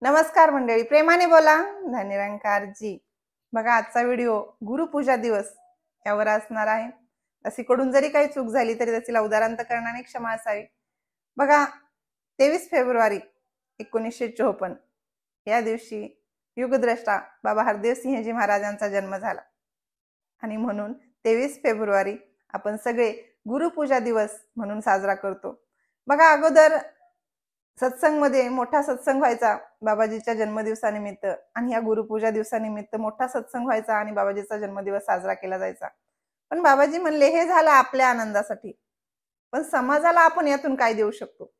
नमस्कार मंडळी, प्रेमाने बोला धनिरंकारजी। बघा, आजचा व्हिडिओ गुरुपूजा दिवस यावर असणार आहे। असीकडून जरी काही चूक झाली तरी त्याची उदाहरण करण्याने क्षमा असावी। बघा, 23 फेब्रुवारी 1954 या दिवशी युगद्रष्टा बाबा हरदेव सिंहजी महाराजांचा जन्म झाला आणि म्हणून 23 फेब्रुवारी आपण सगळे गुरुपूजा दिवस म्हणून साजरा करतो। बघा, अगोदर सत्संग मध्ये मोठा सत्संग व्हायचा बाबाजीच्या जन्मदिवसानिमित्त आणि या गुरुपूजा दिवसानिमित्त मोठा सत्संग व्हायचा आणि बाबाजीचा जन्मदिवस साजरा केला जायचा। पण बाबाजी म्हणले, हे झालं आपल्या आनंदासाठी, पण समाजाला आपण यातून काय देऊ शकतो।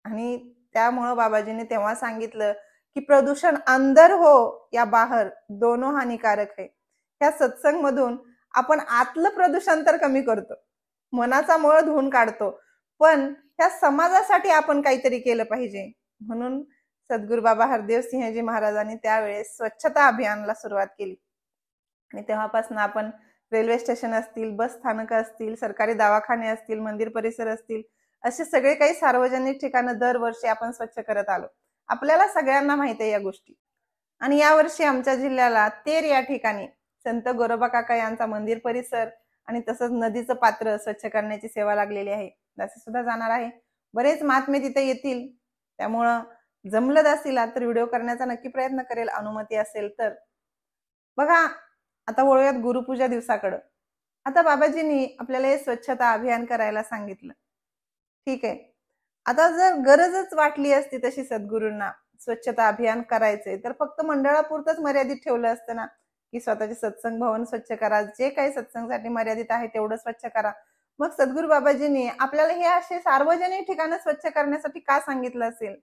आणि त्यामुळे बाबाजीने तेव्हा सांगितलं की प्रदूषण अंदर हो या बाहेर दोनों हानिकारक है। या सत्संग मधून आपण आतलं प्रदूषण तर कमी करतो, मनाचा मळ धुवून काढतो, पण त्या समाजासाठी आपण काहीतरी केलं पाहिजे। म्हणून सद्गुरू बाबा हरदेव सिंहजी महाराजांनी त्यावेळेस स्वच्छता अभियानाला सुरुवात केली आणि तेव्हापासून आपण रेल्वे स्टेशन असतील, बस स्थानक असतील, सरकारी दवाखाने असतील, मंदिर परिसर असतील, असे सगळे काही सार्वजनिक ठिकाणं दरवर्षी आपण स्वच्छ करत आलो। आपल्याला सगळ्यांना माहिती आहे या गोष्टी। आणि यावर्षी आमच्या जिल्ह्याला तेर या ठिकाणी संत गोरोबा काका यांचा मंदिर परिसर आणि तसंच नदीचं पात्र स्वच्छ करण्याची सेवा लागलेली आहे। दासी सुद्धा जाणार आहे। बरेच महात्मे तिथे येतील, त्यामुळं जमलं दासीला तर व्हिडिओ करण्याचा नक्की प्रयत्न करेल, अनुमती असेल तर। बघा, आता वळूयात गुरुपूजा दिवसाकडे। आता बाबाजींनी आपल्याला हे स्वच्छता अभियान करायला सांगितलं, ठीक आहे। आता जर गरजच वाटली असती तशी सद्गुरूंना स्वच्छता अभियान करायचंय तर फक्त मंडळापुरतच मर्यादित ठेवलं असतं ना, की स्वतःचे सत्संग भवन स्वच्छ करा, जे काही सत्संगसाठी मर्यादित आहे तेवढं स्वच्छ करा। मग सद्गुरू बाबाजींनी आपल्याला हे असे सार्वजनिक ठिकाणं स्वच्छ करण्यासाठी का सांगितलं असेल?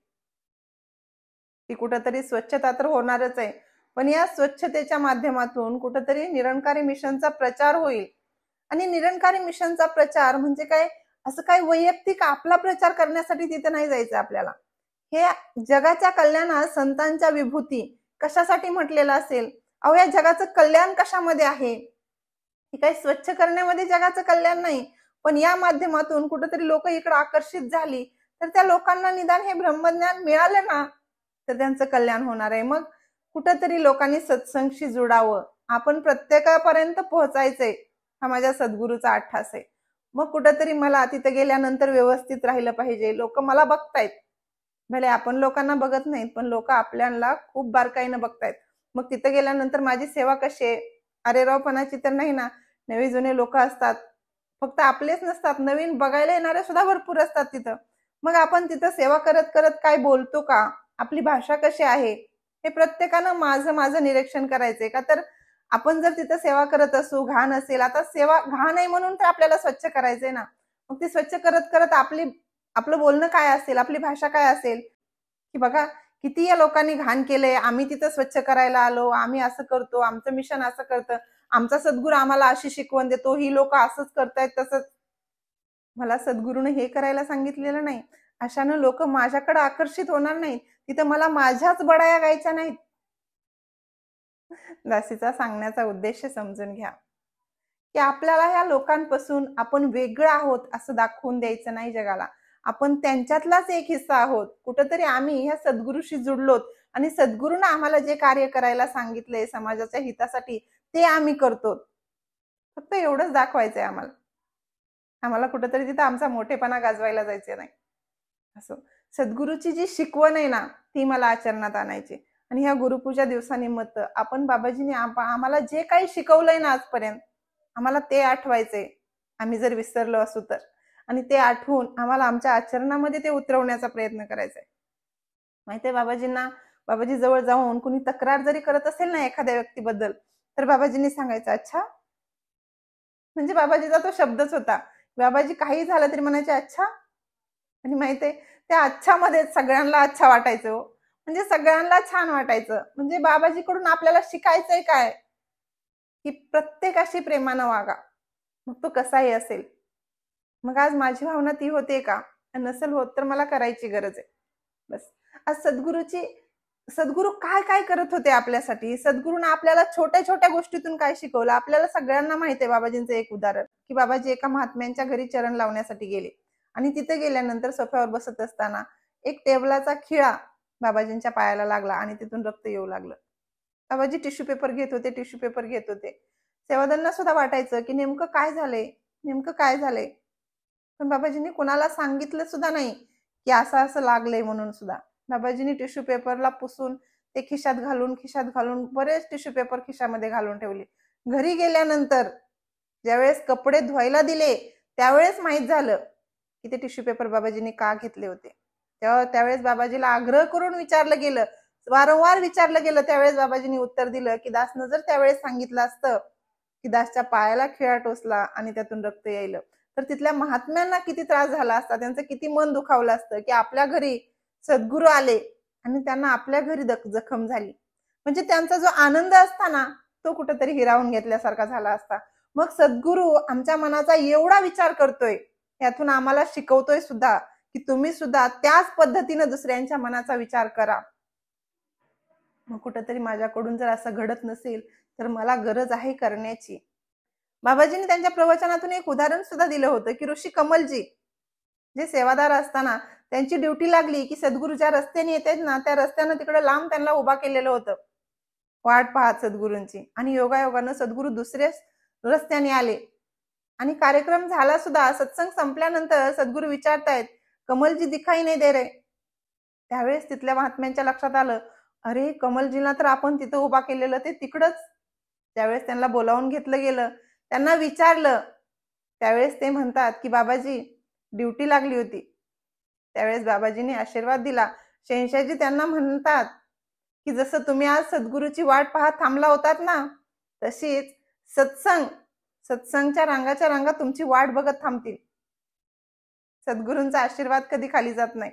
ती कुठेतरी स्वच्छता तर होणारच आहे, पण या स्वच्छतेच्या माध्यमातून कुठेतरी निरंकारी मिशनचा प्रचार होईल। आणि निरंकारी मिशनचा प्रचार म्हणजे काय, असं काही वैयक्तिक आपला प्रचार करण्यासाठी तिथे नाही जायचं आपल्याला। हे जगाच्या कल्याणात संतांच्या विभूती कशासाठी म्हटलेलं असेल? अहो, या जगाचं कल्याण कशामध्ये आहे? हे काही स्वच्छ करण्यामध्ये जगाचं कल्याण नाही, पण या माध्यमातून कुठेतरी लोक इकडे आकर्षित झाली तर त्या लोकांना निदान हे ब्रह्मज्ञान मिळालं ना, तर त्यांचं कल्याण होणार आहे। मग कुठेतरी लोकांनी सत्संगशी जुडावं, आपण प्रत्येकापर्यंत पोहोचायचंय, हा माझ्या सद्गुरूचा आठास आहे। मग कुठेतरी मला तिथे गेल्यानंतर व्यवस्थित राहिलं पाहिजे। लोक मला बघतायत, भले आपण लोकांना बघत नाहीत, पण लोक आपल्याला खूप बारकाईनं बघतायत। मग तिथे गेल्यानंतर माझी सेवा कशी आहे? अरे रावपणाची तर नाही ना। नवी जुने लोक असतात, फक्त आपलेच नसतात, नवीन बघायला येणारे सुद्धा भरपूर असतात तिथं। मग आपण तिथं सेवा करत करत काय बोलतो का, आपली भाषा कशी आहे, हे प्रत्येकानं माझं निरीक्षण करायचंय का। तर आपण जर तिथं सेवा करत असू, घाण असेल, आता सेवा घाण आहे म्हणून तर आपल्याला स्वच्छ करायचंय ना, मग ती स्वच्छ करत करत आपलं बोलणं काय असेल, आपली भाषा काय असेल, की बघा किती या लोकांनी घाण केलंय, आम्ही तिथं स्वच्छ करायला आलो, आम्ही असं करतो, आमचं मिशन असं करतं, आमचा सद्गुरू आम्हाला अशी शिकवण देतो, ही लोक असंच करतायत तसंच। मला सद्गुरूने हे करायला सांगितलेलं नाही, अशानं लोक माझ्याकडे आकर्षित होणार नाहीत, तिथं मला माझ्याच बडाया गायच्या नाहीत। दासीचा सांगण्याचा उद्देश समजून घ्या, की आपल्याला या लोकांपासून आपण वेगळं आहोत असं दाखवून द्यायचं नाही जगाला। आपण त्यांच्यातलाच एक हिस्सा आहोत। कुठेतरी आम्ही ह्या सद्गुरूशी जुडलोत आणि सद्गुरूंना आम्हाला जे कार्य करायला सांगितलंय समाजाच्या हितासाठी ते आम्ही करतो। फक्त एवढंच दाखवायचंय आम्हाला कुठेतरी तिथं आमचा मोठेपणा गाजवायला जायचे नाही। असं सद्गुरूची जी शिकवण आहे ना, ती मला आचरणात आणायची। आणि ह्या गुरुपूजा दिवसानिमित्त आपण बाबाजींनी आम्हाला जे काही शिकवलंय ना आजपर्यंत, आम्हाला ते आठवायचंय, आम्ही जर विसरलो असू तर। आणि ते आठवून आम्हाला आमच्या आचरणामध्ये ते उतरवण्याचा प्रयत्न करायचा आहे। माहितीये बाबाजींना, बाबाजी जवळ जाऊन कुणी तक्रार जरी करत असेल ना एखाद्या व्यक्तीबद्दल, तर बाबाजींनी सांगायचं अच्छा, म्हणजे बाबाजीचा तो शब्दच होता। बाबाजी काही झालं तरी म्हणायचे अच्छा। आणि माहितीये, त्या अच्छा मध्ये सगळ्यांना अच्छा वाटायचं हो, म्हणजे सगळ्यांना छान वाटायचं। म्हणजे बाबाजीकडून आपल्याला शिकायचंय काय, की प्रत्येकाशी प्रेमानं वागा, मग तो कसाही असेल। मग आज माझी भावना ती होते का? नसेल होत तर मला करायची गरज आहे। बस आज सद्गुरू काय काय करत होते आपल्यासाठी, सद्गुरूंना आपल्याला छोट्या छोट्या गोष्टीतून काय शिकवलं, आपल्याला सगळ्यांना माहिती आहे। बाबाजींचं एक उदाहरण, की बाबाजी एका महात्म्यांच्या घरी चरण लावण्यासाठी गेले आणि तिथे गेल्यानंतर सोफ्यावर बसत असताना एक टेबलाचा खिळा बाबाजींच्या पायाला लागला आणि तिथून रक्त येऊ लागलं. बाबाजी टिश्यू पेपर घेत होते. सेवादांना सुद्धा वाटायचं की नेमकं काय झालंय. पण बाबाजींनी कुणाला सांगितलं सुद्धा नाही की असं लागलंय म्हणून सुद्धा. बाबाजींनी टिश्यू पेपरला पुसून ते खिशात घालून बरेच टिश्यू पेपर खिशामध्ये घालून ठेवले. घरी गेल्यानंतर ज्यावेळेस कपडे धुवायला दिले त्यावेळेस माहित झालं की ते टिश्यू पेपर बाबाजींनी का घेतले होते. त्यावेळेस बाबाजीला आग्रह करून विचारलं गेलं, वारंवार विचारलं गेलं. त्यावेळेस बाबाजींनी उत्तर दिलं की दासनं जर त्यावेळेस सांगितलं असतं की दासच्या पायाला खिळा टोचला आणि त्यातून रक्त यायलं तर तिथल्या महात्म्यांना किती त्रास झाला असता, त्यांचं किती मन दुखावलं असतं की आपल्या घरी सद्गुरू आले आणि त्यांना आपल्या घरी जखम झाली. म्हणजे त्यांचा जो आनंद असता ना तो कुठेतरी हिरावून घेतल्यासारखा झाला असता. मग सद्गुरू आमच्या मनाचा एवढा विचार करतोय, यातून आम्हाला शिकवतोय सुद्धा की तुम्ही सुद्धा त्याच पद्धतीने दुसऱ्यांच्या मनाचा विचार करा. मग कुठेतरी माझ्याकडून जर असं घडत नसेल तर मला गरज आहे करण्याची. बाबाजींनी त्यांच्या प्रवचनातून एक उदाहरण सुद्धा दिलं होतं की ऋषी कमलजी जे सेवादार असताना त्यांची ड्युटी लागली की सद्गुरू ज्या रस्त्याने येतात ना त्या रस्त्यानं तिकडे लांब त्यांना उभा केलेलं होतं वाट पाहत सद्गुरूंची. आणि योगायोगानं सद्गुरू दुसऱ्याच रस्त्याने आले आणि कार्यक्रम झाला सुद्धा. सत्संग संपल्यानंतर सद्गुरू विचारतायत, कमलजी दिखाई नाही दे रे. त्यावेळेस तिथल्या महात्म्यांच्या लक्षात आलं, अरे कमलजीला तर आपण तिथं उभा केलेलं ते तिकडच. त्यावेळेस त्यांना बोलावून घेतलं गेलं, त्यांना विचारलं. त्यावेळेस ते म्हणतात की बाबाजी ड्युटी लागली होती. त्यावेळेस बाबाजींनी आशीर्वाद दिला. शहनशाहजी त्यांना म्हणतात की जसं तुम्ही आज सद्गुरूची वाट पाहत थांबला होतात ना, तशीच सत्संगच्या रांगाच्या रांगा तुमची वाट बघत थांबतील. सद्गुरूंचा आशीर्वाद कधी खाली जात नाही.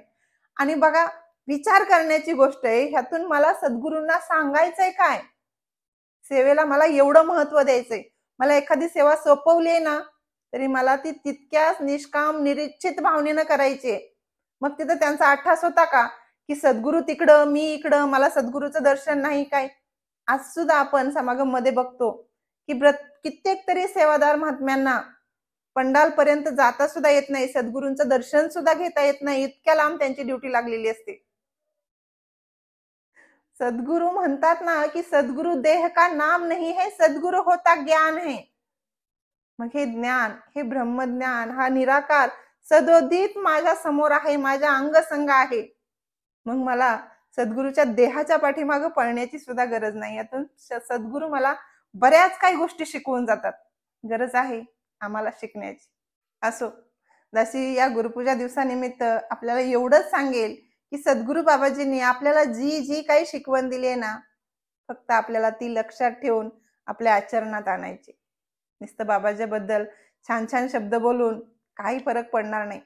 आणि बघा, विचार करण्याची गोष्ट आहे. ह्यातून मला सद्गुरूंना सांगायचंय काय, सेवेला मला एवढं महत्व द्यायचंय. मला एखादी सेवा सोपवली ना तरी मला ती तितक्याच निष्काम निरीक्षित भावनेनं करायची. मग तिथं त्यांचा अट्ठास होता का की सद्गुरू तिकडं मी इकडं, मला सद्गुरूचं दर्शन नाही काय. आज सुद्धा आपण समागम मध्ये बघतो की कित्येक तरी सेवादार महात्म्यांना पंडाल पर्यंत जाता सुद्धा येत नाही, सद्गुरूंचं दर्शन सुद्धा घेता येत नाही, इतक्या लांब त्यांची ड्युटी लागलेली असते. सद्गुरू म्हणतात ना की सद्गुरू देह का नाम नहीं है, सद्गुरू होता ज्ञान है. मग हे ज्ञान, हे ब्रह्मज्ञान, हा निराकार सदोदित माझ्या समोर आहे, माझ्या अंगसंग आहे. मग मला सद्गुरूच्या देहाच्या पाठीमागं पळण्याची सुद्धा गरज नाही. यातून सद्गुरू मला बऱ्याच काही गोष्टी शिकवून जातात. गरज आहे आम्हाला शिकण्याची. असो, जशी या गुरुपूजा दिवसानिमित्त आपल्याला एवढंच सांगेल की सद्गुरू बाबाजींनी आपल्याला जी काही शिकवण दिली आहे ना, फक्त आपल्याला ती लक्षात ठेवून आपल्या आचरणात आणायची. नुसतं बाबाजीबद्दल छान छान शब्द बोलून काही फरक पडणार नाही.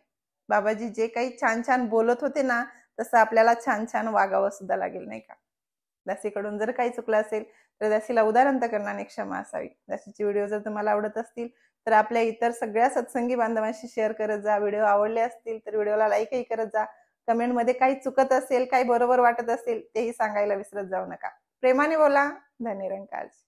बाबाजी जे काही छान छान बोलत होते ना, तसं आपल्याला छान छान वागावं सुद्धा लागेल, नाही का. दासीकडून जर काही चुकलं असेल तर दासीला उदाहरण करण्याने क्षमा असावी. दासीचे व्हिडिओ जर तुम्हाला आवडत असतील तर आपल्या इतर सगळ्या सत्संगी बांधवांशी शेअर करत जा. व्हिडिओ आवडले असतील तर व्हिडिओला लाईकही करत जा. कमेंटमध्ये काही चुकत असेल, काही बरोबर वाटत असेल तेही सांगायला विसरत जाऊ नका. प्रेमाने बोला. धन्यरंकारजी.